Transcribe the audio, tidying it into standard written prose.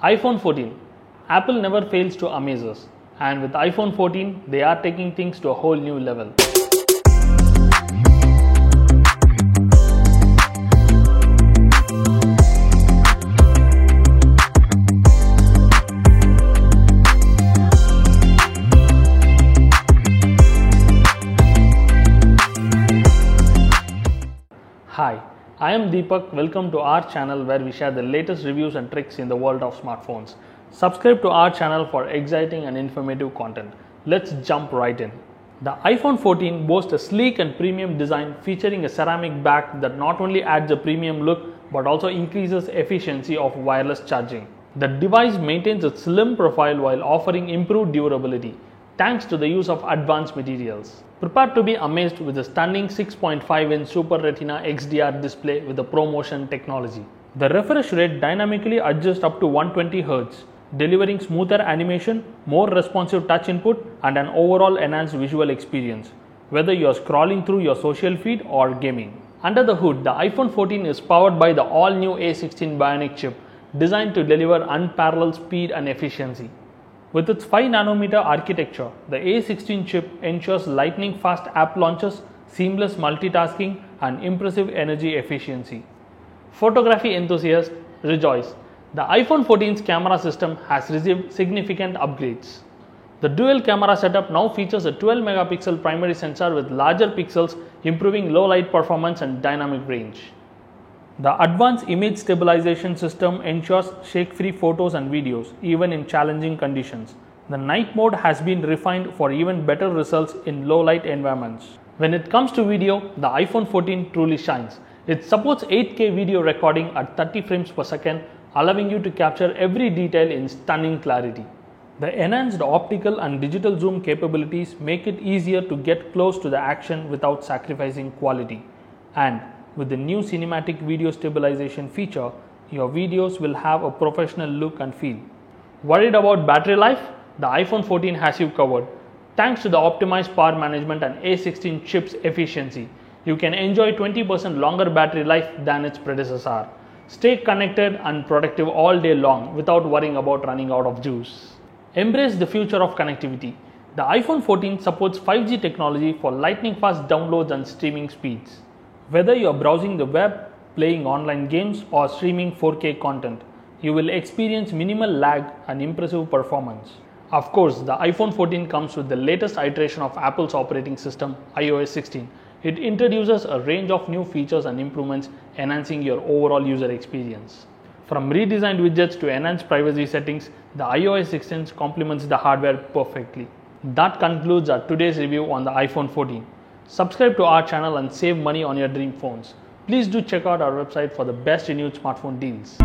iPhone 14. Apple never fails to amaze us, and with iPhone 14, they are taking things to a whole new level. Hi, I am Deepak. Welcome to our channel where we share the latest reviews and tricks in the world of smartphones. Subscribe to our channel for exciting and informative content. Let's jump right in. The iPhone 14 boasts a sleek and premium design featuring a ceramic back that not only adds a premium look but also increases efficiency of wireless charging. The device maintains a slim profile while offering improved durability thanks to the use of advanced materials. Prepare to be amazed with a stunning 6.5-inch Super Retina XDR display with the ProMotion technology. The refresh rate dynamically adjusts up to 120 Hz, delivering smoother animation, more responsive touch input, and an overall enhanced visual experience, whether you are scrolling through your social feed or gaming. Under the hood, the iPhone 14 is powered by the all-new A16 Bionic chip, designed to deliver unparalleled speed and efficiency. With its 5nm architecture, the A16 chip ensures lightning-fast app launches, seamless multitasking, and impressive energy efficiency. Photography enthusiasts rejoice. The iPhone 14's camera system has received significant upgrades. The dual camera setup now features a 12-megapixel primary sensor with larger pixels, improving low light performance and dynamic range. The advanced image stabilization system ensures shake-free photos and videos, even in challenging conditions. The night mode has been refined for even better results in low-light environments. When it comes to video, the iPhone 14 truly shines. It supports 8K video recording at 30 frames per second, allowing you to capture every detail in stunning clarity. The enhanced optical and digital zoom capabilities make it easier to get close to the action without sacrificing quality. And with the new cinematic video stabilization feature, your videos will have a professional look and feel. Worried about battery life? The iPhone 14 has you covered. Thanks to the optimized power management and A16 chip's efficiency, you can enjoy 20% longer battery life than its predecessor. Stay connected and productive all day long without worrying about running out of juice. Embrace the future of connectivity. The iPhone 14 supports 5G technology for lightning-fast downloads and streaming speeds. Whether you are browsing the web, playing online games, or streaming 4K content, you will experience minimal lag and impressive performance. Of course, the iPhone 14 comes with the latest iteration of Apple's operating system, iOS 16. It introduces a range of new features and improvements, enhancing your overall user experience. From redesigned widgets to enhanced privacy settings, the iOS 16 complements the hardware perfectly. That concludes our today's review on the iPhone 14. Subscribe to our channel and save money on your dream phones. Please do check out our website for the best renewed smartphone deals.